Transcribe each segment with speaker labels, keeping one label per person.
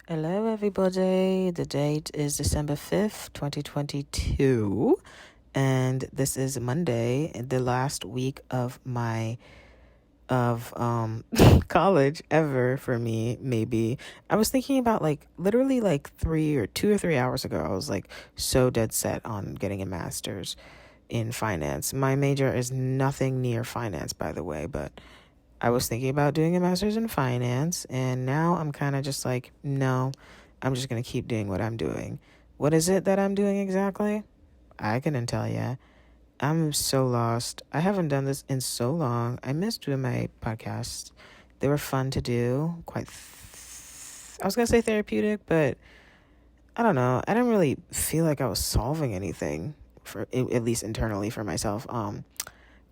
Speaker 1: Hello, everybody. The date is December 5th, 2022. And this is Monday, the last week of my college ever for me, maybe. I was thinking about literally 2 or 3 hours ago. I was so dead set on getting a master's in finance. My major is nothing near finance, by the way, but I was thinking about doing a master's in finance, and now I'm kind of just no, I'm just going to keep doing what I'm doing. What is it that I'm doing exactly? I couldn't tell you. I'm so lost. I haven't done this in so long. I missed doing my podcasts. They were fun to do, I was going to say therapeutic, but I don't know. I didn't really feel like I was solving anything, for at least internally for myself.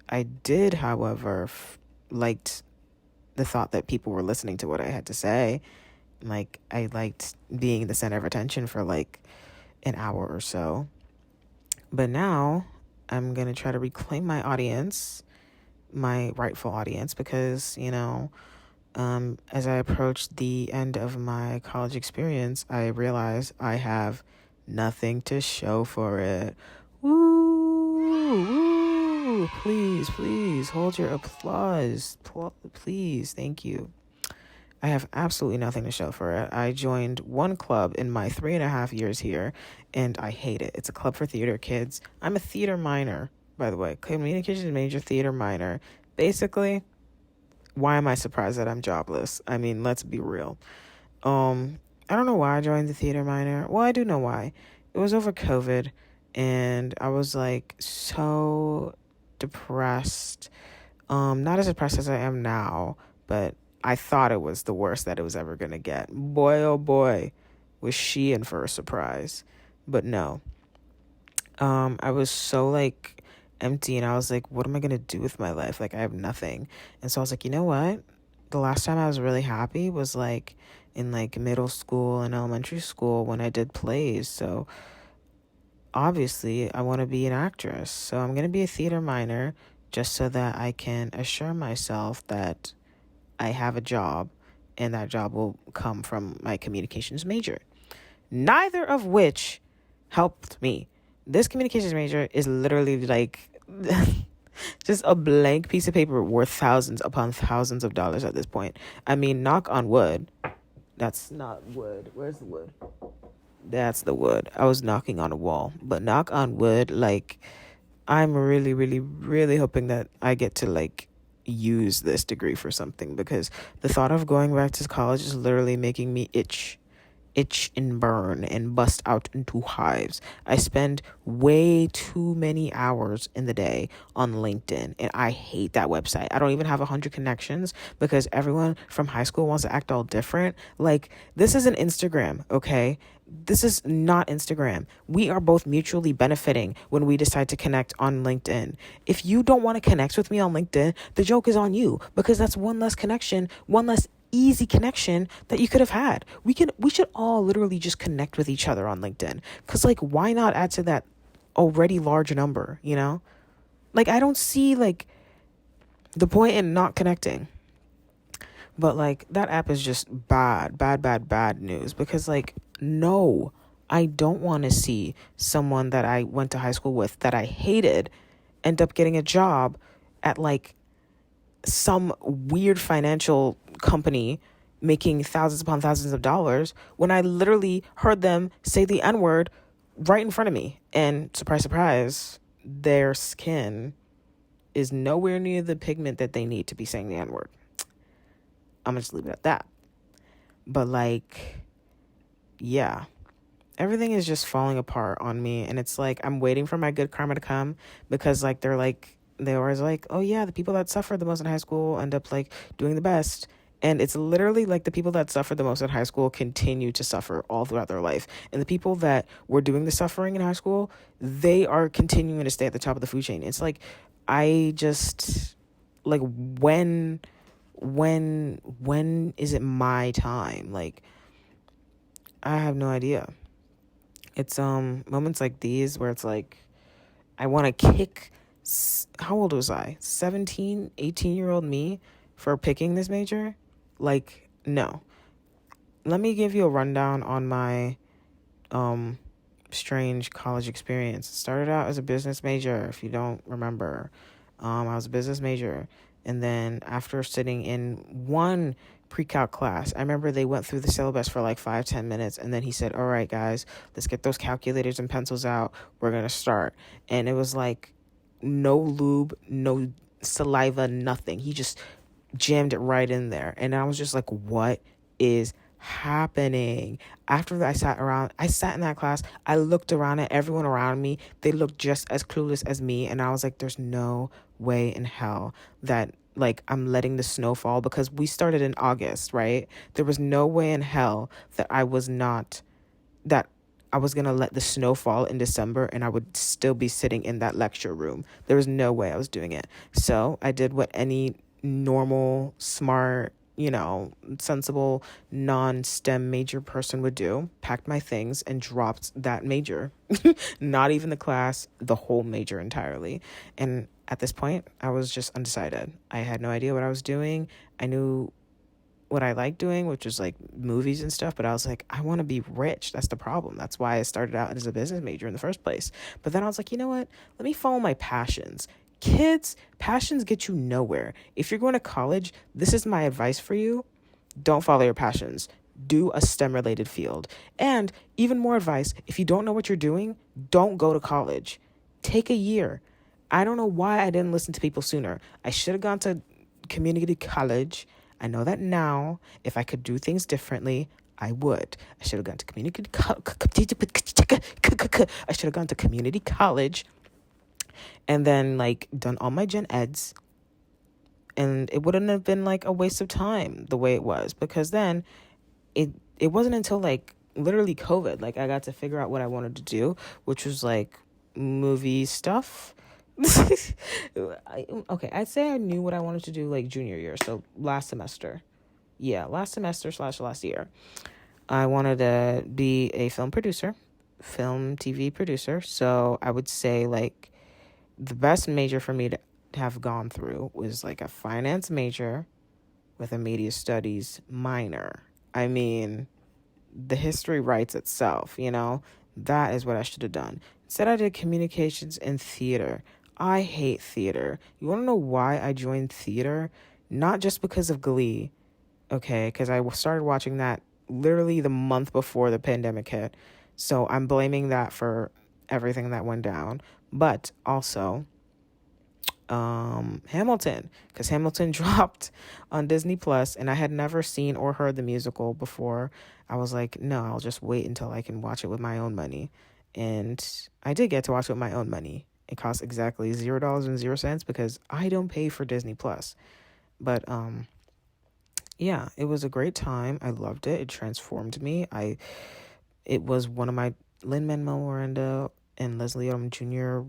Speaker 1: I did, however, liked the thought that people were listening to what I had to say. I liked being the center of attention for an hour or so. But now I'm going to try to reclaim my audience, my rightful audience, because, as I approach the end of my college experience, I realize I have nothing to show for it. Woo! Woo! Please, hold your applause. Please, thank you. I have absolutely nothing to show for it. I joined one club in my 3.5 years here, and I hate it. It's a club for theater kids. I'm a theater minor, by the way. Communications major, theater minor. Basically, why am I surprised that I'm jobless? I mean, let's be real. I don't know why I joined the theater minor. Well, I do know why. It was over COVID, and I was so depressed. Not as depressed as I am now, but I thought it was the worst that it was ever going to get. Boy, oh boy, was she in for a surprise. But no. I was so empty, and I was what am I going to do with my life? I have nothing. And so I was you know what? The last time I was really happy was in middle school and elementary school when I did plays. So obviously I want to be an actress. So I'm going to be a theater minor just so that I can assure myself that I have a job, and that job will come from my communications major. Neither of which helped me. This communications major is literally just a blank piece of paper worth thousands upon thousands of dollars at this point. I mean, knock on wood. That's not wood. Where's the wood? That's the wood. I was knocking on a wall. But knock on wood, I'm really, really, really hoping that I get to use this degree for something, because the thought of going back to college is literally making me itch and burn and bust out into hives. I spend way too many hours in the day on LinkedIn, and I hate that website. I don't even have 100 connections because everyone from high school wants to act all different. This is an Instagram, okay? This is not Instagram. We are both mutually benefiting when we decide to connect on LinkedIn. If you don't want to connect with me on LinkedIn, the joke is on you, because that's one less connection, one less easy connection that you could have had. We should all literally just connect with each other on LinkedIn, because why not add to that already large number, I don't see the point in not connecting. But that app is just bad news, because no, I don't want to see someone that I went to high school with that I hated end up getting a job at some weird financial company making thousands upon thousands of dollars, when I literally heard them say the N-word right in front of me. And surprise, surprise, their skin is nowhere near the pigment that they need to be saying the N-word. I'm gonna just leave it at that. But yeah, everything is just falling apart on me, and it's I'm waiting for my good karma to come, because they always oh yeah, the people that suffer the most in high school end up doing the best. And it's literally the people that suffer the most in high school continue to suffer all throughout their life. And the people that were doing the suffering in high school, they are continuing to stay at the top of the food chain. It's I just when is it my time? I have no idea. It's moments like these where it's I want to kick, how old was I? 17, 18-year-old me for picking this major? No. let me give you a rundown on my um strange college experience. Started out as a business major, if you don't remember. I was a business major. And then after sitting in one pre-calc class, I remember they went through the syllabus for like 5-10 minutes. And then he said, all right, guys, let's get those calculators and pencils out. We're going to start. And it was like no lube, no saliva, nothing. He just jammed it right in there. And I was just like, what is happening? After that, I sat in that class, I looked around at everyone around me. They looked just as clueless as me. And I was like, there's no way in hell that like I'm letting the snow fall, because we started in August, right? There was no way in hell that that I was going to let the snow fall in December and I would still be sitting in that lecture room. There was no way I was doing it. So I did what any normal, smart, sensible, non-STEM major person would do, packed my things and dropped that major. Not even the class, the whole major entirely. And at this point, I was just undecided. I had no idea what I was doing. I knew what I like doing, which was like movies and stuff, but I was like, I want to be rich. That's the problem. That's why I started out as a business major in the first place. But then I was like, you know what? Let me follow my passions. Kids, passions get you nowhere. If you're going to college, this is my advice for you. Don't follow your passions. Do a STEM related field. And even more advice, if you don't know what you're doing, don't go to college. Take a year. I don't know why I didn't listen to people sooner. I should have gone to community college. I know that now, if I could do things differently, I would. I should have gone to I should have gone to community college and then like done all my gen eds, and it wouldn't have been like a waste of time the way it was, because then it it wasn't until like literally COVID like I got to figure out what I wanted to do, which was like movie stuff. Okay, I'd say I knew what I wanted to do like junior year, so last semester. Yeah, last semester slash last year. I wanted to be a film producer, film TV producer. So I would say like the best major for me to have gone through was like a finance major with a media studies minor. I mean, the history writes itself, That is what I should have done. Instead, I did communications and theater. I hate theater. You want to know why I joined theater? Not just because of Glee, okay? Because I started watching that literally the month before the pandemic hit. So I'm blaming that for everything that went down. But also, Hamilton, because Hamilton dropped on Disney Plus, and I had never seen or heard the musical before. I was like, no, I'll just wait until I can watch it with my own money. And I did get to watch it with my own money. It cost exactly $0.00 because I don't pay for Disney Plus. But yeah, it was a great time. I loved it. It transformed me. It was one of my Lin-Manuel Miranda and Leslie Odom Jr.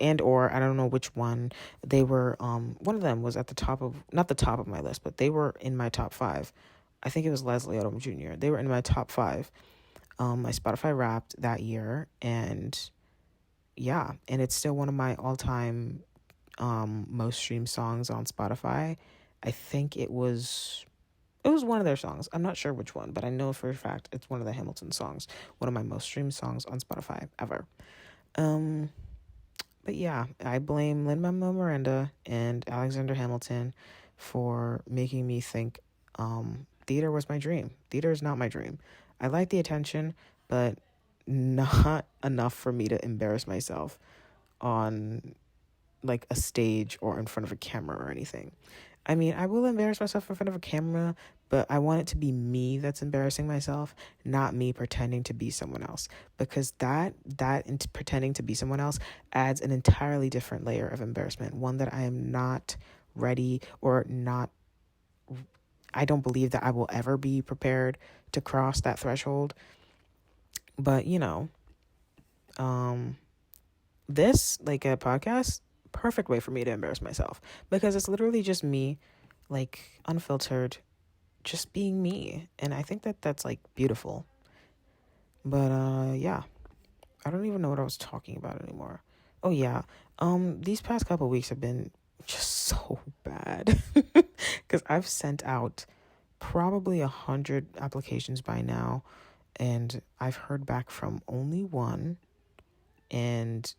Speaker 1: and or I don't know which one. They were one of them was at the top of, not the top of my list, but they were in my top 5. I think it was Leslie Odom Jr. They were in my top 5. My Spotify Wrapped that year, and yeah, and it's still one of my all-time most streamed songs on Spotify. I think it was one of their songs. I'm not sure which one, but I know for a fact it's one of the Hamilton songs. One of my most streamed songs on Spotify ever. But yeah, I blame Lin-Manuel Miranda and Alexander Hamilton for making me think theater was my dream. Theater is not my dream. I like the attention, but not enough for me to embarrass myself on like a stage or in front of a camera or anything. I mean, I will embarrass myself in front of a camera, but I want it to be me that's embarrassing myself, not me pretending to be someone else. Because that pretending to be someone else adds an entirely different layer of embarrassment, one that I am not ready or not. I don't believe that I will ever be prepared to cross that threshold. But this like a podcast, perfect way for me to embarrass myself, because it's literally just me, like unfiltered, just being me. And I think that that's like beautiful. But yeah, I don't even know what I was talking about anymore. Oh yeah, these past couple weeks have been just so bad because I've sent out probably 100 applications by now, and I've heard back from only one, and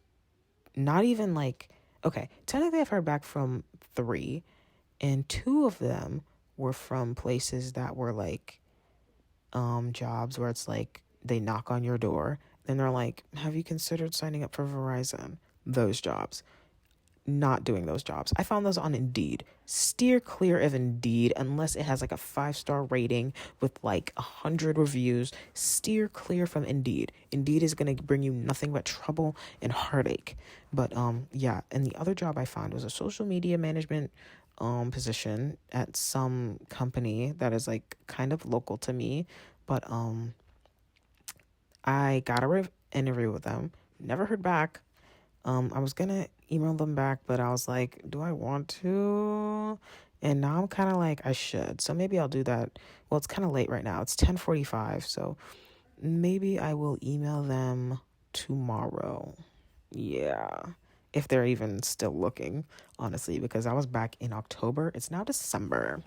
Speaker 1: not even like, okay, technically I've heard back from three, and two of them were from places that were like jobs where it's like they knock on your door, then they're like, have you considered signing up for Verizon? Those jobs. Not doing those jobs. I found those on Indeed. Steer clear of Indeed unless it has like a 5-star rating with like 100 reviews. Steer clear from Indeed. Indeed is gonna bring you nothing but trouble and heartache. But yeah, and the other job I found was a social media management position at some company that is like kind of local to me. But I got a interview with them. Never heard back. I was gonna email them back, but I was like, do I want to? And now I'm kind of like, I should. So maybe I'll do that. Well, it's kind of late right now. It's 10:45, so maybe I will email them tomorrow. Yeah. If they're even still looking, honestly, because I was back in October. It's now December.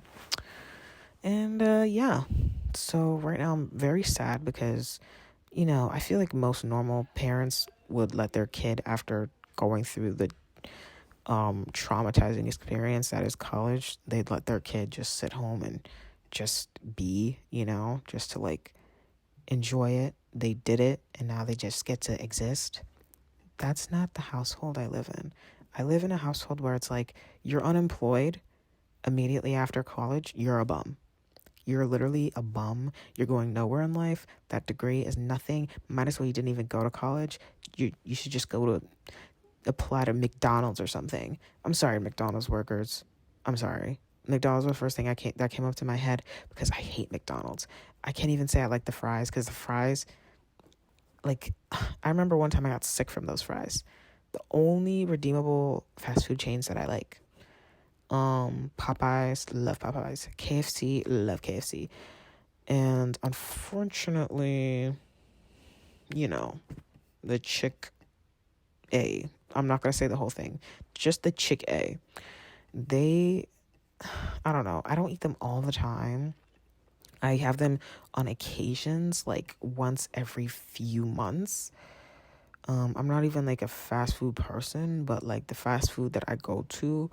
Speaker 1: And yeah. So right now I'm very sad because, I feel like most normal parents would let their kid, after going through the traumatizing experience that is college, they'd let their kid just sit home and just be, just to like enjoy it. They did it and now they just get to exist. That's not the household I live in. I live in a household where it's like, you're unemployed immediately after college, you're a bum. You're literally a bum. You're going nowhere in life. That degree is nothing. Might as well you didn't even go to college. You should just go to apply to McDonald's or something. I'm sorry, McDonald's workers. I'm sorry. McDonald's was the first thing that came up to my head because I hate McDonald's. I can't even say I like the fries because the fries, like, I remember one time I got sick from those fries. The only redeemable fast food chains that I like, Popeyes, love Popeyes. KFC, love KFC. And unfortunately, the Chick-A. I'm not going to say the whole thing. Just the Chick-A. I don't know. I don't eat them all the time. I have them on occasions, like once every few months. I'm not even like a fast food person, but like the fast food that I go to,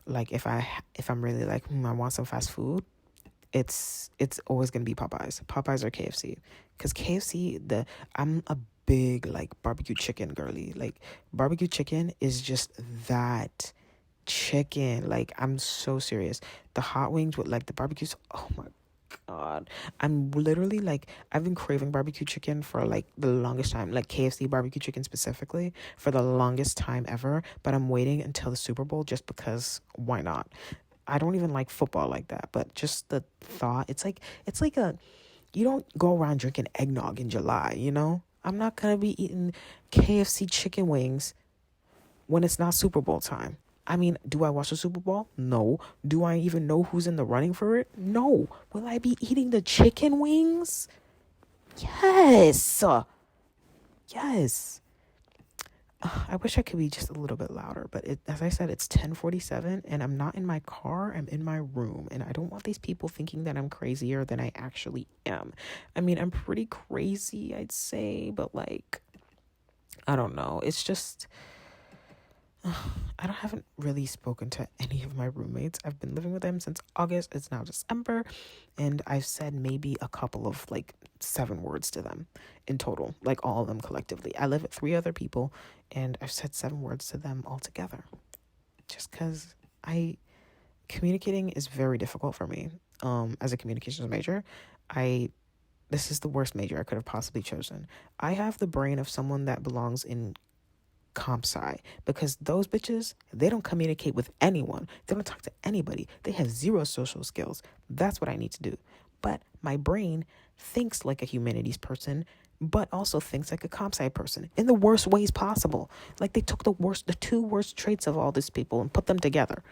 Speaker 1: like if I'm really like, I want some fast food, it's always gonna be Popeyes or KFC, because I'm a big like barbecue chicken girly. Like barbecue chicken is just that chicken. Like I'm so serious. The hot wings with like the barbecues. Oh my God. I'm literally like, I've been craving barbecue chicken for like the longest time, like KFC barbecue chicken specifically for the longest time ever. But I'm waiting until the Super Bowl just because why not? I don't even like football like that, but just the thought, it's like you don't go around drinking eggnog in July, I'm not going to be eating KFC chicken wings when it's not Super Bowl time. I mean, do I watch the Super Bowl? No. Do I even know who's in the running for it? No. Will I be eating the chicken wings? Yes. Yes. I wish I could be just a little bit louder, but as I said, it's 10:47 and I'm not in my car. I'm in my room, and I don't want these people thinking that I'm crazier than I actually am. I mean, I'm pretty crazy, I'd say, but like, I don't know. It's just, haven't really spoken to any of my roommates. I've been living with them since August. It's now December, and I've said maybe a couple of like 7 words to them in total, like all of them collectively. I live with 3 other people, and I've said 7 words to them all together. Just because communicating is very difficult for me. As a communications major, this is the worst major I could have possibly chosen. I have the brain of someone that belongs in comp sci, because those bitches, they don't communicate with anyone. They don't talk to anybody. They have 0 social skills. That's what I need to do. But my brain thinks like a humanities person, but also thinks like a comp sci person in the worst ways possible. Like they took the 2 worst traits of all these people and put them together.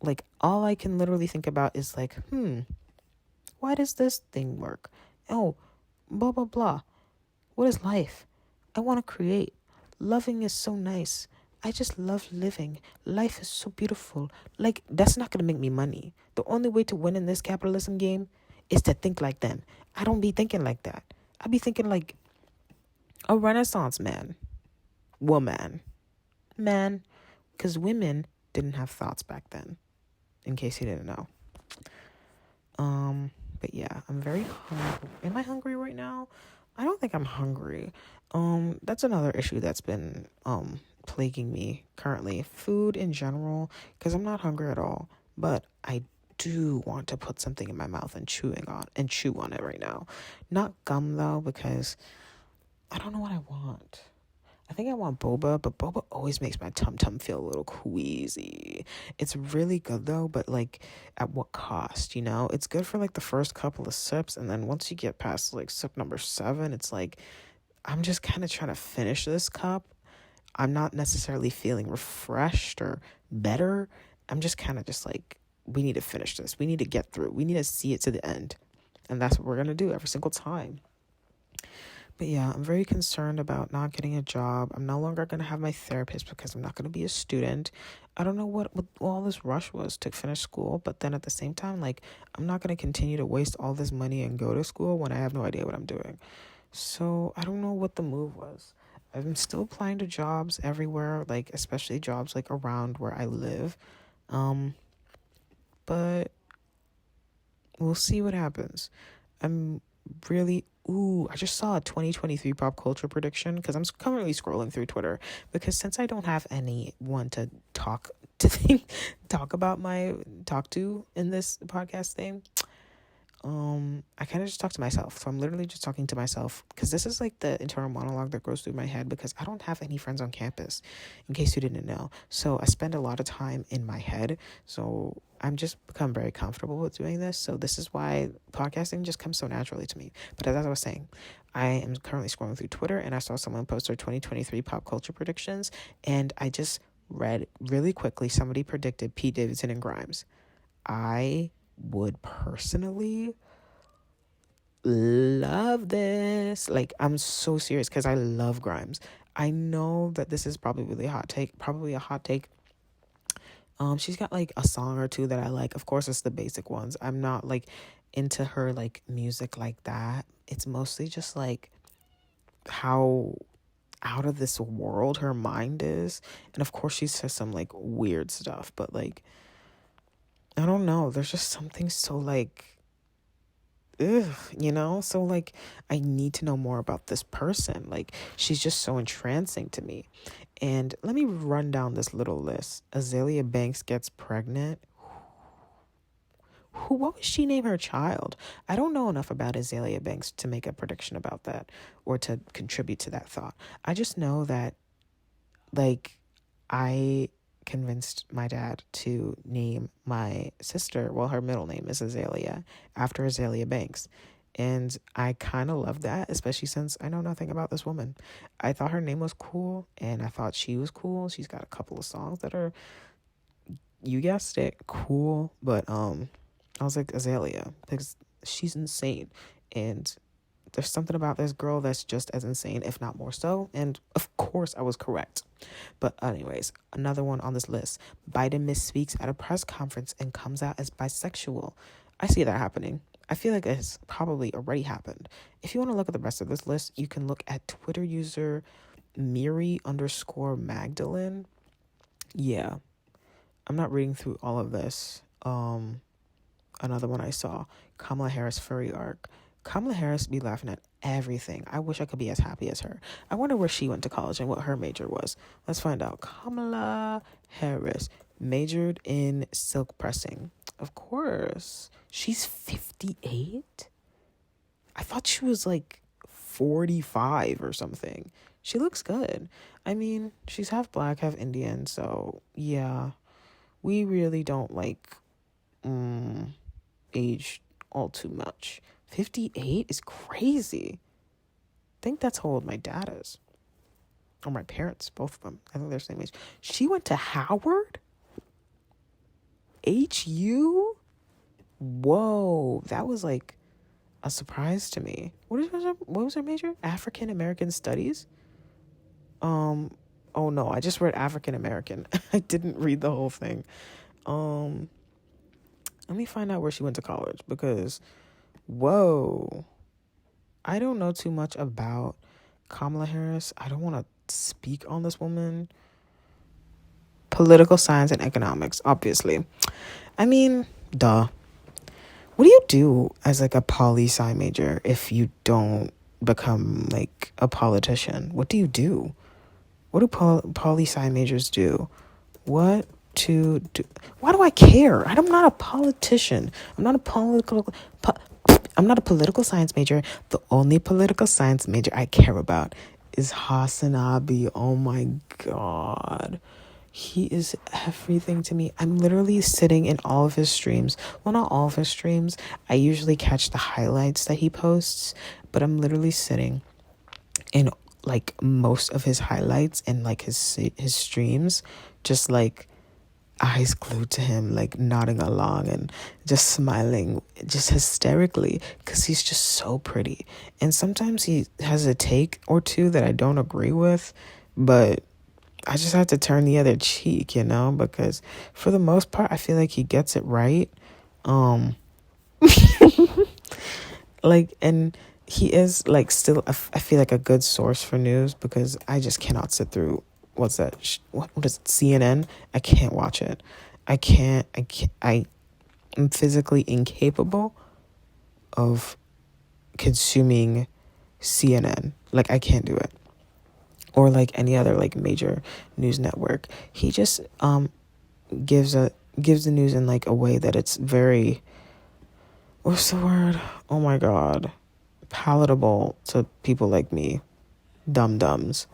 Speaker 1: Like all I can literally think about is like, why does this thing work? Oh, blah, blah, blah. What is life? I want to create. Loving is so nice. I just love living. Life is so beautiful. Like, that's not going to make me money. The only way to win in this capitalism game is to think like them. I don't be thinking like that. I be thinking like a Renaissance man, woman, man, because women didn't have thoughts back then, in case you didn't know. But yeah, I'm very hungry. Am I hungry right now? I don't think I'm hungry. That's another issue that's been plaguing me currently. Food in general, because I'm not hungry at all, but I do want to put something in my mouth and chew on it right now. Not gum though, because I don't know what I want. I think I want boba, but boba always makes my tum-tum feel a little queasy. It's really good though, but like at what cost, you know? It's good for like the first couple of sips, and then once you get past like sip number 7, it's like I'm just kind of trying to finish this cup. I'm not necessarily feeling refreshed or better. I'm just kind of just like, we need to finish this. We need to get through. We need to see it to the end. And that's what we're going to do every single time. But yeah, I'm very concerned about not getting a job. I'm no longer going to have my therapist because I'm not going to be a student. I don't know what all this rush was to finish school. But then at the same time, like, I'm not going to continue to waste all this money and go to school when I have no idea what I'm doing. So I don't know what the move was. I'm still applying to jobs everywhere, like especially jobs like around where I live. But we'll see what happens. I'm really I just saw a 2023 pop culture prediction because I'm currently scrolling through Twitter, because since I don't have anyone to talk to talk to in this podcast thing, I kind of just talk to myself. So I'm literally just talking to myself, because this is like the internal monologue that goes through my head, because I don't have any friends on campus, in case you didn't know. So I spend a lot of time in my head. So I'm just become very comfortable with doing this. So this is why podcasting just comes so naturally to me. But as I was saying, I am currently scrolling through Twitter, and I saw someone post their 2023 pop culture predictions, and I just read really quickly, somebody predicted Pete Davidson and Grimes. I would personally love this. Like, I'm so serious, because I love Grimes. I know that this is probably a hot take. She's got like a song or two that I like. Of course, it's the basic ones. I'm not like into her like music like that. It's mostly just like how out of this world her mind is. And of course she says some like weird stuff, but like, I don't know, there's just something so like, ugh, you know? So like, I need to know more about this person. Like, she's just so entrancing to me. And let me run down this little list. Azalea Banks gets pregnant. What would she name her child? I don't know enough about Azalea Banks to make a prediction about that or to contribute to that thought. I just know that, like, I convinced my dad to name my sister, well, her middle name is Azalea, after Azalea Banks. And I kind of love that, especially since I know nothing about this woman. I thought her name was cool, and I thought she was cool. She's got a couple of songs that are, you guessed it, cool. But I was like, Azalea, because she's insane. And there's something about this girl that's just as insane, if not more so. And of course, I was correct. But anyways, another one on this list. Biden misspeaks at a press conference and comes out as bisexual. I see that happening. I feel like it's probably already happened. If you want to look at the rest of this list, you can look at Twitter user Miri_Magdalene. Yeah, I'm not reading through all of this. Another one I saw, Kamala Harris furry arc. Kamala Harris be laughing at everything. I wish I could be as happy as her. I wonder where she went to college and what her major was. Let's find out. Kamala Harris majored in silk pressing. Of course. She's 58? I thought she was like 45 or something. She looks good. I mean, she's half black, half Indian, so yeah. We really don't like age all too much. 58 is crazy. I think that's how old my dad is. Or my parents, both of them. I think they're the same age. She went to Howard? HU? Whoa, that was like a surprise to me. What was her major? African American Studies? Oh no, I just read African American. I didn't read the whole thing. Um, Let me find out where she went to college because, whoa, I don't know too much about Kamala Harris. I don't want to speak on this woman. Political science and economics, obviously. I mean, duh. What do you do as like a poli-sci major if you don't become like a politician? What do you do? What do poli-sci majors do? What to do? Why do I care? I'm not a politician. I'm not a political. I'm not a political science major. The only political science major I care about is Hasanabi. Oh my god. He is everything to me. I'm literally sitting in all of his streams. Well, not all of his streams. I usually catch the highlights that he posts, but I'm literally sitting in like most of his highlights and like his streams, just like eyes glued to him, like nodding along and just smiling, just hysterically, because he's just so pretty. And sometimes he has a take or two that I don't agree with, but I just have to turn the other cheek, because for the most part, I feel like he gets it right. Like, and he is like still, I feel like a good source for news because I just cannot sit through, what's that? What is it? CNN? I can't watch it. I'm physically incapable of consuming CNN. Like, I can't do it. Or like any other like major news network. He just gives the news in like a way that it's very, what's the word? Oh my god. Palatable to people like me. Dum-dums.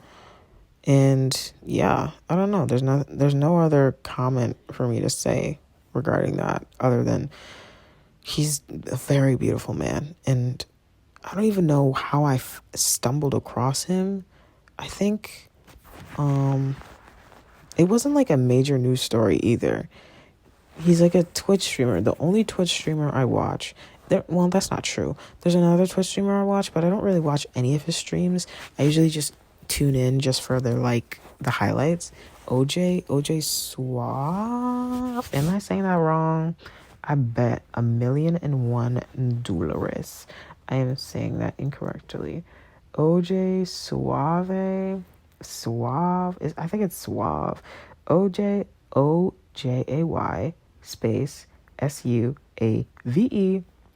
Speaker 1: And yeah, I don't know. There's no other comment for me to say regarding that other than he's a very beautiful man. And I don't even know how I stumbled across him. I think it wasn't like a major news story either. He's like a Twitch streamer. The only Twitch streamer I watch. Well, that's not true. There's another Twitch streamer I watch, but I don't really watch any of his streams. I usually just tune in just for their like the highlights. OJ Suave. Am I saying that wrong? I bet $1,000,001. I am saying that incorrectly. OJ Suave is, I think it's Suave. OJay space SUAVE.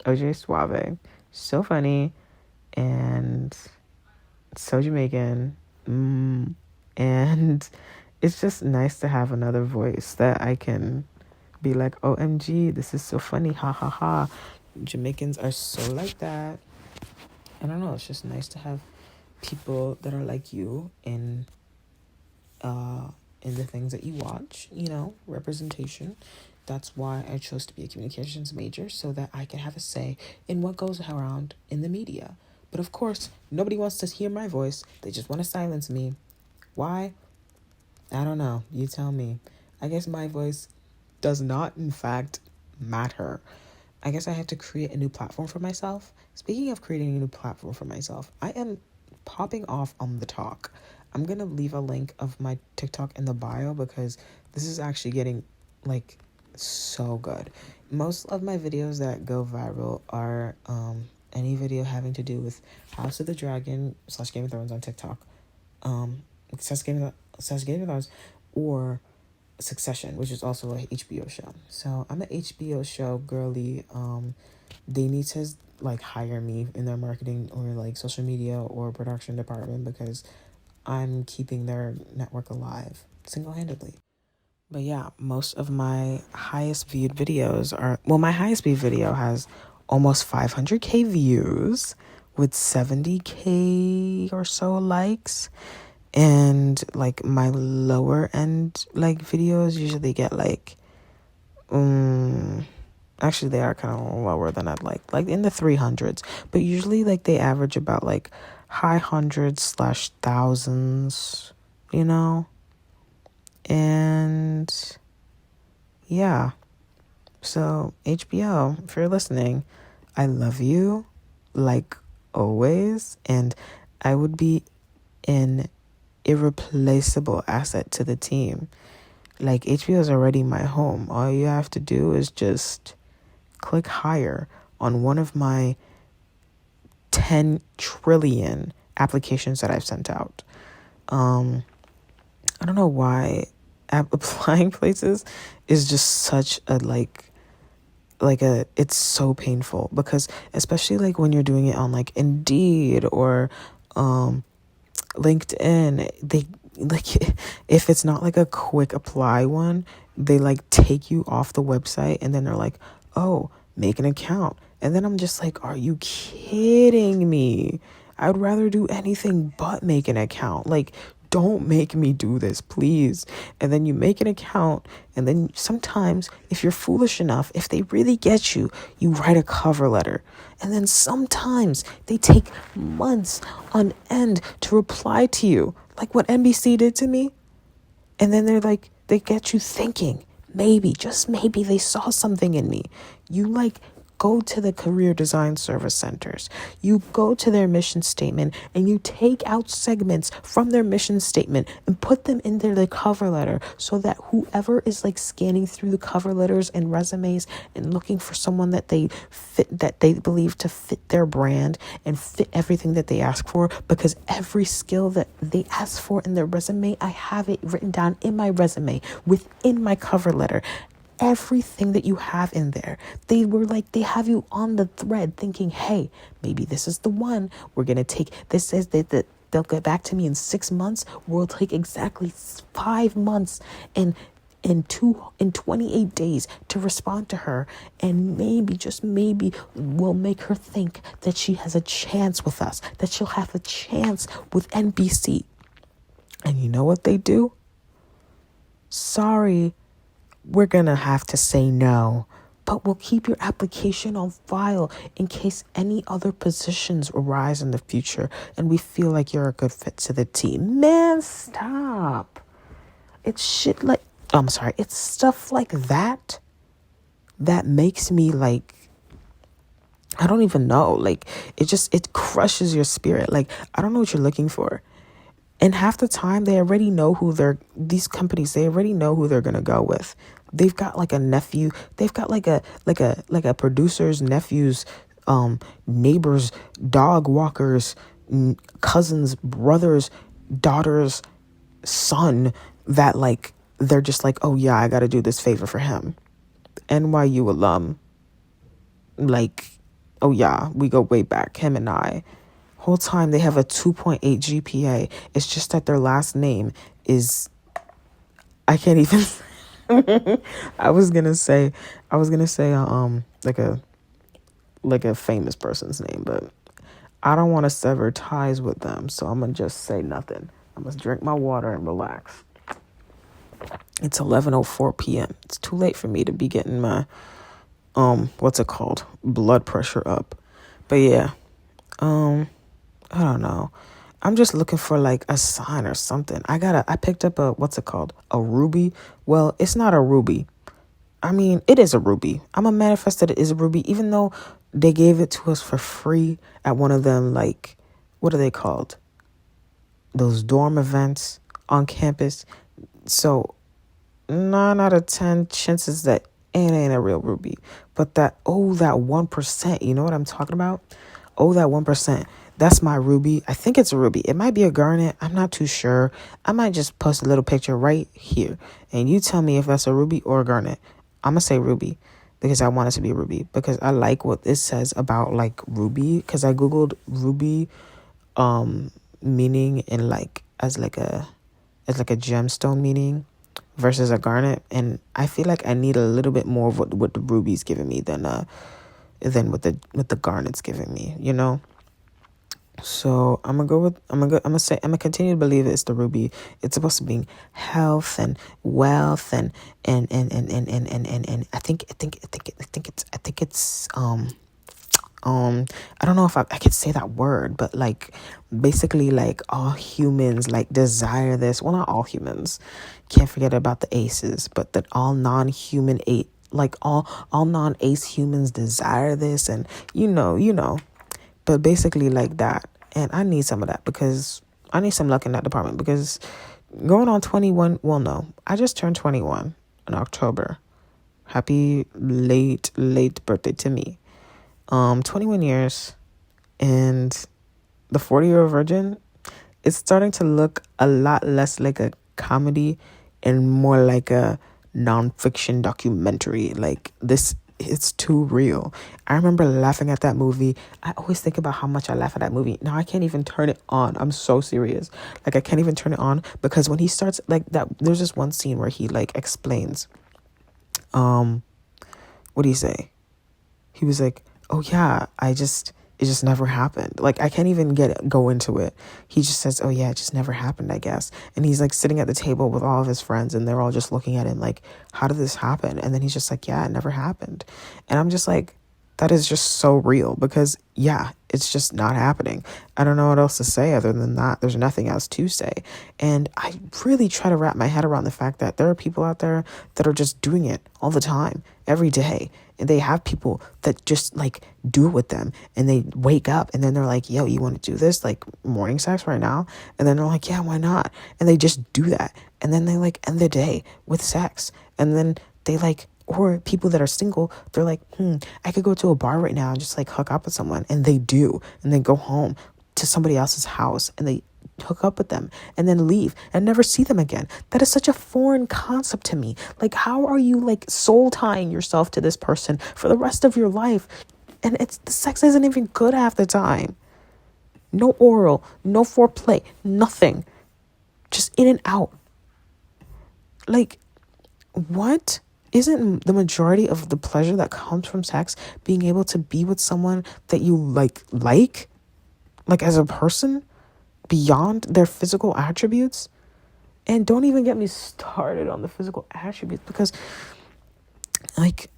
Speaker 1: OJ Suave. So funny and so Jamaican. And it's just nice to have another voice that I can be like, OMG, this is so funny, ha ha ha. Jamaicans are so like that. I don't know, it's just nice to have people that are like you in the things that you watch, representation. That's why I chose to be a communications major, so that I can have a say in what goes around in the media. But of course, nobody wants to hear my voice. They just want to silence me. Why? I don't know. You tell me. I guess my voice does not, in fact, matter. I guess I have to create a new platform for myself. Speaking of creating a new platform for myself, I am popping off on the talk. I'm going to leave a link of my TikTok in the bio because this is actually getting, like, so good. Most of my videos that go viral are any video having to do with House of the Dragon / Game of Thrones on TikTok. Game of Thrones or Succession, which is also a HBO show. So I'm an HBO show girly. They need to like hire me in their marketing or like social media or production department because I'm keeping their network alive single-handedly. But yeah, most of my highest viewed videos my highest viewed video has almost 500k views with 70k or so likes. And like my lower end like videos usually get like actually they are kind of lower than I'd like in the 300s, but usually like they average about like high hundreds / thousands, and yeah. So HBO, if you're listening, I love you like always, and I would be in irreplaceable asset to the team. Like, HBO is already my home. All you have to do is just click hire on one of my 10 trillion applications that I've sent out. I don't know why applying places is just such a it's so painful, because especially like when you're doing it on like Indeed or LinkedIn, they like, if it's not like a quick apply one, they like take you off the website and then they're like, oh, make an account. And then I'm just like, are you kidding me? I'd rather do anything but make an account. Like, don't make me do this, please. And then you make an account, and then sometimes, if you're foolish enough, if they really get you, you write a cover letter. And then sometimes they take months on end to reply to you, like what NBC did to me. And then they're like, they get you thinking, maybe, just maybe, they saw something in me. You like go to the career design service centers. You go to their mission statement and you take out segments from their mission statement and put them in their cover letter, so that whoever is like scanning through the cover letters and resumes and looking for someone that they fit, that they believe to fit their brand and fit everything that they ask for, because every skill that they ask for in their resume, I have it written down in my resume within my cover letter. Everything that you have in there, they have you on the thread thinking, hey, maybe this is the one. We're going to take, this says that they'll get back to me in 6 months. We'll take exactly 5 months and 28 days to respond to her. And maybe, just maybe, we'll make her think that she has a chance with us, that she'll have a chance with NBC. And you know what they do? Sorry, we're going to have to say no, but we'll keep your application on file in case any other positions arise in the future and we feel like you're a good fit to the team. Man, stop. It's shit like, I'm sorry, it's stuff like that that makes me like, I don't even know. Like, it crushes your spirit. Like, I don't know what you're looking for. And half the time, they already know these companies, they already know who they're going to go with. They've got like a nephew. They've got like a producer's nephew's, neighbors, dog walkers, cousins, brothers, daughters, son, that like, they're just like, oh yeah, I got to do this favor for him. NYU alum. Like, oh yeah, we go way back, him and I. Whole time they have a 2.8 GPA. It's just that their last name is, I can't even. I was gonna say like a famous person's name, but I don't want to sever ties with them, so I'm gonna just say nothing. I must drink my water and relax. It's 11:04 p.m. It's too late for me to be getting my blood pressure up. But yeah, I don't know. I'm just looking for like a sign or something. I picked up a ruby. Well, it's not a ruby. I mean, it is a ruby. I'm a manifest that it is a ruby, even though they gave it to us for free at one of them, like, what are they called? Those dorm events on campus. So 9 out of 10 chances that it ain't a real ruby. But that 1%, you know what I'm talking about? Oh, that 1%. That's my ruby. I think it's a ruby. It might be a garnet. I'm not too sure. I might just post a little picture right here, and you tell me if that's a ruby or a garnet. I'm going to say ruby because I want it to be a ruby, because I like what it says about like ruby, because I Googled ruby meaning in like as like a gemstone meaning versus a garnet, and I feel like I need a little bit more of what the ruby's giving me than what the garnet's giving me, you know. So I'm gonna continue to believe it's the ruby. It's supposed to be health and wealth and I think it's I don't know if I could say that word, but like basically like all humans like desire this. Well, not all humans. Can't forget about the aces, but that all non-human all non-ace humans desire this, and you know. But basically like that. And I need some of that because I need some luck in that department because going on 21, well, no, I just turned 21 in October. Happy late birthday to me. 21 years, and the 40-year-old virgin, it's starting to look a lot less like a comedy and more like a nonfiction documentary. Like, this, it's too real. I remember laughing at that movie. I always think about how much I laugh at that movie. Now I can't even turn it on. I'm so serious. Like, I can't even turn it on because when he starts like that, there's this one scene where he like explains, what do you say? He was like, oh yeah, it just never happened. Like, I can't even go into it. He just says, oh yeah, it just never happened, I guess. And he's like sitting at the table with all of his friends and they're all just looking at him like, how did this happen? And then he's just like, yeah, it never happened. And I'm just like, that is just so real because yeah, it's just not happening. I don't know what else to say other than that. There's nothing else to say. And I really try to wrap my head around the fact that there are people out there that are just doing it all the time, every day. And they have people that just like do it with them and they wake up and then they're like, yo, you want to do this? Like morning sex right now? And then they're like, yeah, why not? And they just do that. And then they like end the day with sex. And then they like, or people that are single, they're like, I could go to a bar right now and just like hook up with someone. And they do. And they go home to somebody else's house and they hook up with them and then leave and never see them again. That is such a foreign concept to me. Like, how are you like soul tying yourself to this person for the rest of your life? And the sex isn't even good half the time. No oral, no foreplay, nothing. Just in and out. Like, what? Isn't the majority of the pleasure that comes from sex being able to be with someone that you like as a person beyond their physical attributes? And don't even get me started on the physical attributes because, like,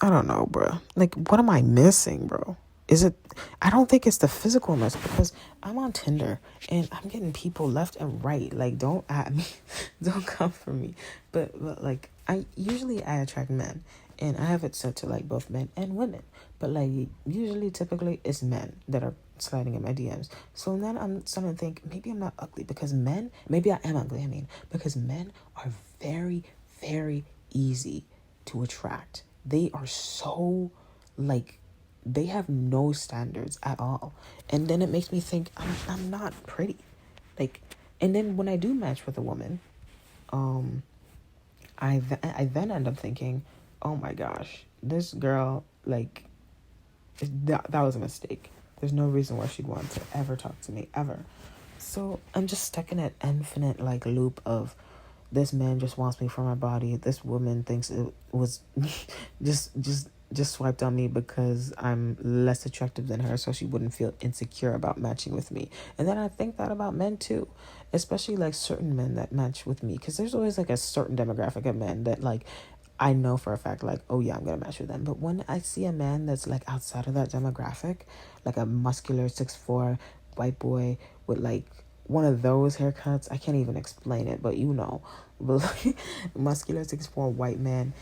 Speaker 1: I don't know, bro. Like, what am I missing, bro? I don't think it's the physicalness because I'm on Tinder and I'm getting people left and right. Like, don't at me. Don't come for me. But like, I attract men and I have it set to like both men and women. But like, typically it's men that are sliding in my DMs. So then I'm starting to think maybe I'm not ugly because maybe I am ugly. Because men are very, very easy to attract. They are so like, they have no standards at all. And then it makes me think I'm not pretty. Like, and then when I do match with a woman, I then end up thinking, oh my gosh, this girl, like, that was a mistake. There's no reason why she'd want to ever talk to me, ever. So I'm just stuck in an infinite, like, loop of this man just wants me for my body. This woman thinks it was just swiped on me because I'm less attractive than her, so she wouldn't feel insecure about matching with me. And then I think that about men too, especially like certain men that match with me, because there's always like a certain demographic of men that like I know for a fact, like, oh yeah, I'm gonna match with them. But when I see a man that's like outside of that demographic, like a muscular 6'4" white boy with like one of those haircuts, I can't even explain it, but you know, but like muscular 6'4" white man,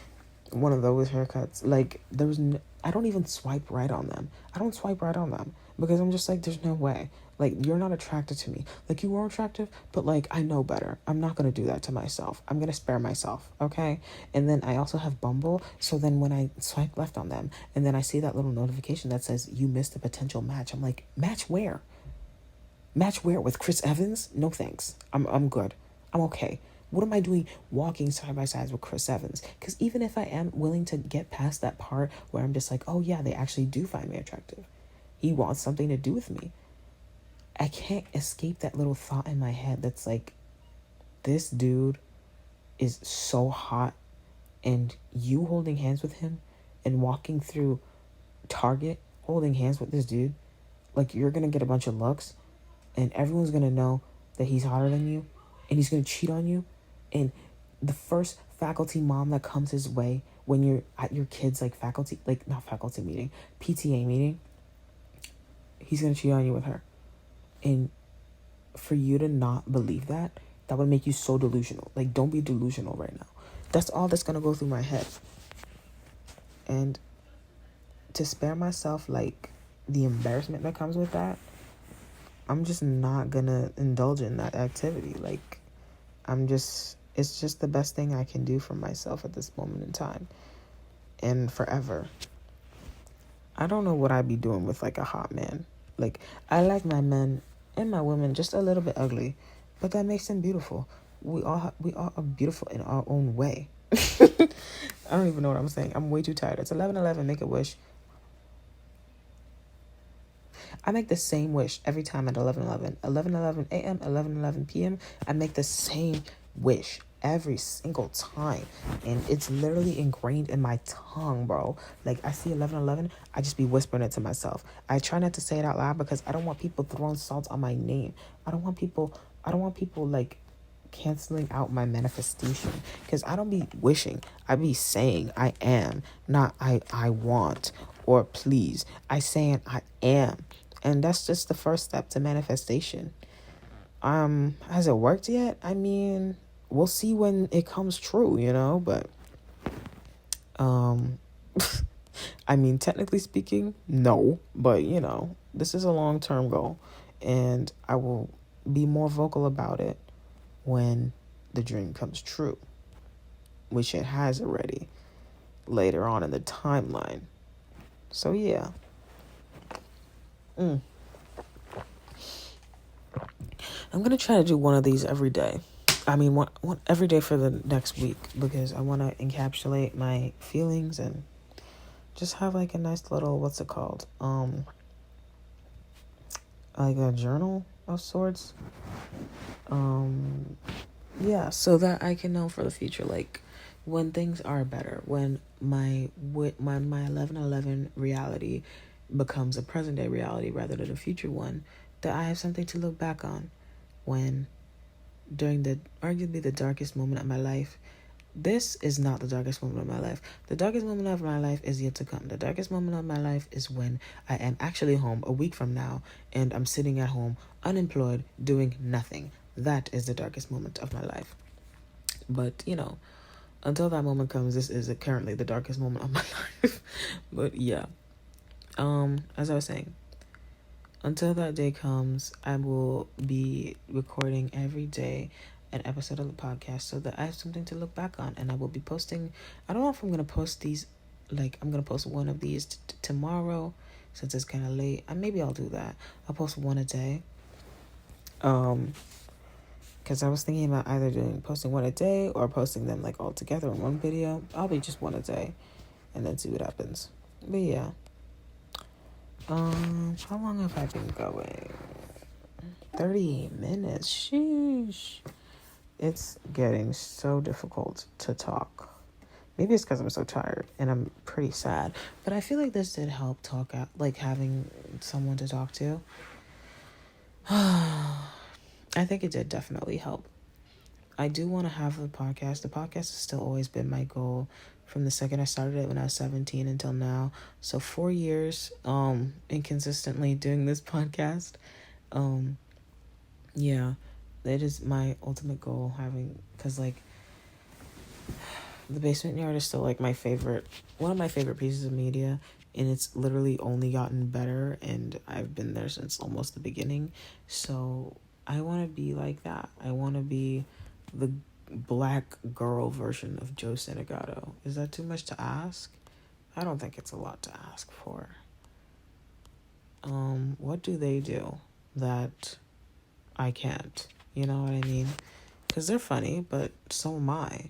Speaker 1: one of those haircuts, like I don't even swipe right on them. I don't swipe right on them because I'm just like, there's no way. Like, you're not attracted to me. Like, you are attractive, but like, I know better. I'm not going to do that to myself. I'm going to spare myself. Okay. And then I also have Bumble. So then when I swipe left on them and then I see that little notification that says you missed a potential match, I'm like, match where? Match where? With Chris Evans? No thanks. I'm good. I'm okay. What am I doing walking side by side with Chris Evans? Because even if I am willing to get past that part where I'm just like, oh yeah, they actually do find me attractive. He wants something to do with me. I can't escape that little thought in my head that's like, this dude is so hot and you holding hands with him and walking through Target holding hands with this dude, like, you're going to get a bunch of looks and everyone's going to know that he's hotter than you and he's going to cheat on you. And the first faculty mom that comes his way when you're at your kid's like faculty, like not faculty meeting, PTA meeting, he's going to cheat on you with her. And for you to not believe that would make you so delusional. Like, don't be delusional right now. That's all that's going to go through my head. And to spare myself, like, the embarrassment that comes with that, I'm just not gonna indulge in that activity. Like, it's just the best thing I can do for myself at this moment in time and forever. I don't know what I'd be doing with like a hot man. Like, I like my men and my women just a little bit ugly, but that makes them beautiful. We all are beautiful in our own way. I don't even know what I'm saying. I'm way too tired. It's 11:11. Make a wish. I make the same wish every time at 11:11. 11:11 a.m., 11:11 p.m. I make the same wish every single time. And it's literally ingrained in my tongue, bro. Like, I see 11:11, I just be whispering it to myself. I try not to say it out loud because I don't want people throwing salt on my name. I don't want people like canceling out my manifestation, because I don't be wishing, I be saying I am, not I want or please. I saying I am, and that's just the first step to manifestation. Has it worked yet? I mean, we'll see when it comes true, but um I mean, technically speaking, no, but this is a long-term goal, and I will be more vocal about it when the dream comes true, which it has already later on in the timeline. So yeah. I'm gonna try to do one of these every day. I mean, one every day for the next week, because I want to encapsulate my feelings and just have like a nice little, what's it called? Like a journal of sorts. Yeah, so that I can know for the future, like when things are better, when my 11:11 reality becomes a present day reality rather than a future one, that I have something to look back on when, during the arguably the darkest moment of my life. This is not the darkest moment of my life. The darkest moment of my life is yet to come. The darkest moment of my life is when I am actually home a week from now and I'm sitting at home unemployed doing nothing. That is the darkest moment of my life. But, until that moment comes, this is currently the darkest moment of my life. But yeah. As I was saying, until that day comes, I will be recording every day an episode of the podcast so that I have something to look back on, and I will be posting. I don't know if I'm going to post these, like I'm going to post one of these tomorrow since it's kind of late. Maybe I'll do that. I'll post one a day. Because I was thinking about either posting one a day or posting them like all together in one video. I'll be just one a day and then see what happens. But yeah. How long have I been going? 30 minutes. Sheesh. It's getting so difficult to talk. Maybe it's because I'm so tired and I'm pretty sad. But I feel like this did help talk out, like having someone to talk to. I think it did definitely help. I do want to have the podcast. The podcast has still always been my goal from the second I started it when I was 17 until now. So 4 years inconsistently doing this podcast. Yeah, that is my ultimate goal, because like the basement yard is still like one of my favorite pieces of media, and it's literally only gotten better, and I've been there since almost the beginning. So I want to be like that. I want to be the black girl version of Joe Senegato. Is that too much to ask? I don't think it's a lot to ask for. What do they do that I can't? You know what I mean? Because they're funny, but so am I.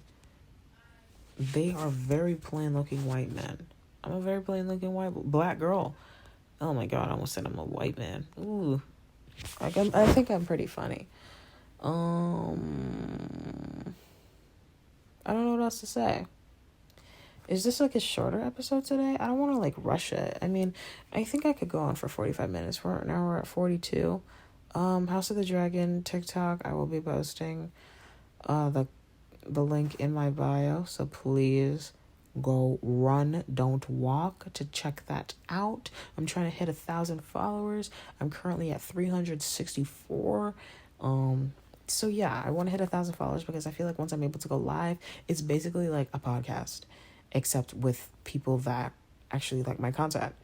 Speaker 1: They are very plain looking white men. I'm a very plain looking black girl. Oh my god, I almost said I'm a white man. Ooh. I think I'm pretty funny. I don't know what else to say. Is this like a shorter episode today? I don't want to like rush it. I mean, I think I could go on for 45 minutes. Now we're at 42. House of the Dragon TikTok, I will be posting the link in my bio, so please go run, don't walk to check that out. I'm trying to hit 1,000 followers. I'm currently at 364. So yeah, I want to hit 1,000 followers because I feel like once I'm able to go live, it's basically like a podcast, except with people that actually like my content.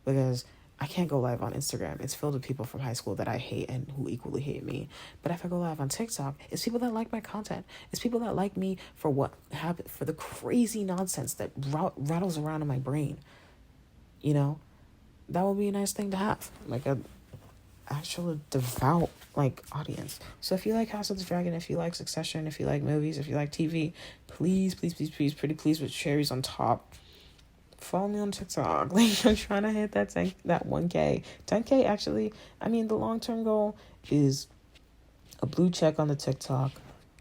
Speaker 1: Because I can't go live on Instagram. It's filled with people from high school that I hate and who equally hate me. But if I go live on TikTok, it's people that like my content. It's people that like me for what happened, for the crazy nonsense that rattles around in my brain. You know, that would be a nice thing to have, like a actual devout like audience. So if you like House of the Dragon, if you like Succession, if you like movies, if you like TV, please, please, please, please, pretty please with cherries on top, follow me on TikTok. Like, I'm trying to hit that 1K. 10K actually. I mean, the long-term goal is a blue check on the TikTok,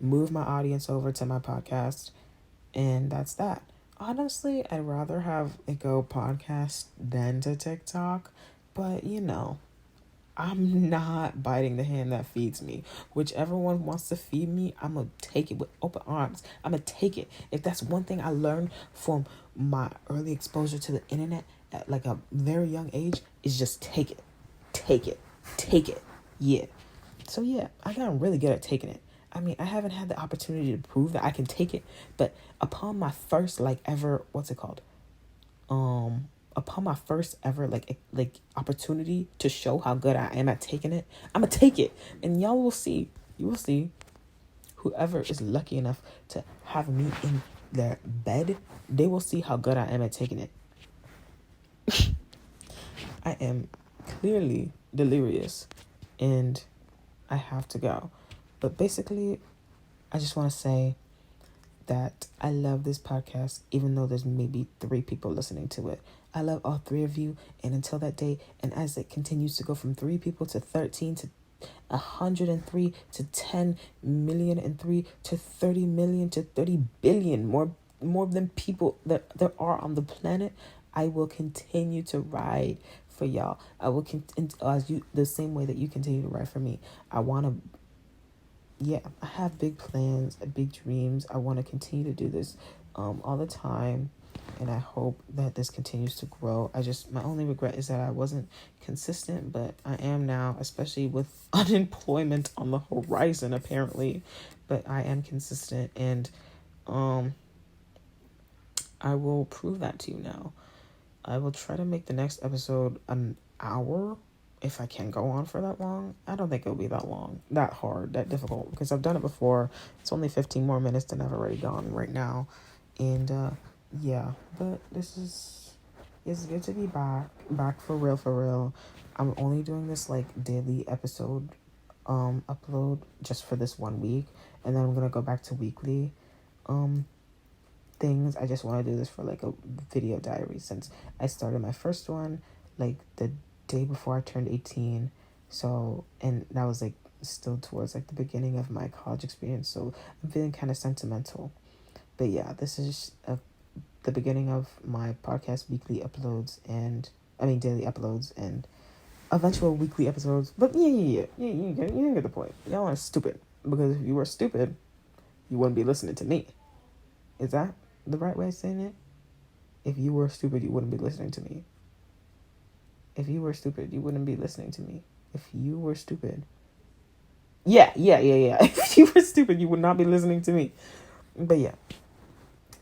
Speaker 1: move my audience over to my podcast, and that's that. Honestly, I'd rather have it go podcast than to TikTok, but I'm not biting the hand that feeds me. Whichever one wants to feed me, I'm going to take it with open arms. I'm going to take it. If that's one thing I learned from my early exposure to the internet at like a very young age, is just take it. Take it. Take it. Yeah. So yeah, I got really good at taking it. I mean, I haven't had the opportunity to prove that I can take it, but upon my first upon my first ever like opportunity to show how good I am at taking it, I'm gonna take it, and y'all will see. You will see. Whoever is lucky enough to have me in their bed, they will see how good I am at taking it. I am clearly delirious, and I have to go. But basically, I just want to say that I love this podcast, even though there's maybe 3 people listening to it. I love all 3 of you, and until that day, and as it continues to go from 3 people to 13 to 103 to 10 million and 3 to 30 million to 30 billion, more than people that there are on the planet, I will continue to ride for y'all. I will as you, the same way that you continue to ride for me. I have big plans, big dreams. I want to continue to do this all the time, and I hope that this continues to grow. My only regret is that I wasn't consistent, but I am now, especially with unemployment on the horizon apparently. But I am consistent, and I will prove that to you now. I will try to make the next episode an hour if I can go on for that long. I don't think it'll be that long, that hard, that difficult, because I've done it before. It's only 15 more minutes than I've already gone right now. And but it's good to be back for real. I'm only doing this like daily episode upload just for this 1 week, and then I'm gonna go back to weekly things. I just want to do this for like a video diary, since I started my first one like the day before I turned 18. So, and that was like still towards like the beginning of my college experience, so I'm feeling kind of sentimental. But yeah, this is the beginning of my podcast weekly uploads, and I mean daily uploads, and eventual weekly episodes. But yeah, you get the point. Y'all are stupid, because if you were stupid, you wouldn't be listening to me. Is that the right way of saying it? If you were stupid, you wouldn't be listening to me. If you were stupid, you wouldn't be listening to me. If you were stupid. Yeah. If you were stupid, you would not be listening to me. But yeah.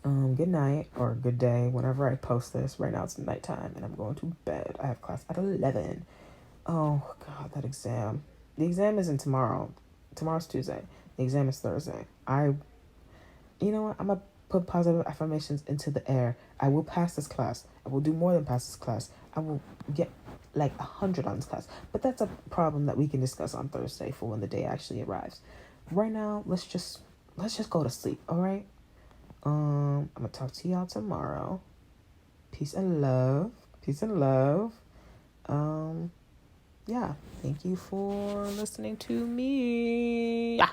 Speaker 1: Good night or good day whenever I post this. Right now it's nighttime and I'm going to bed. I have class at 11. Oh, God, that exam. The exam isn't tomorrow. Tomorrow's Tuesday. The exam is Thursday. You know what? I'm going to put positive affirmations into the air. I will pass this class. I will do more than pass this class. I will get like 100 on this class. But that's a problem that we can discuss on Thursday for when the day actually arrives. Right now, let's just go to sleep, all right? I'm going to talk to y'all tomorrow. Peace and love. Yeah, thank you for listening to me. Yeah.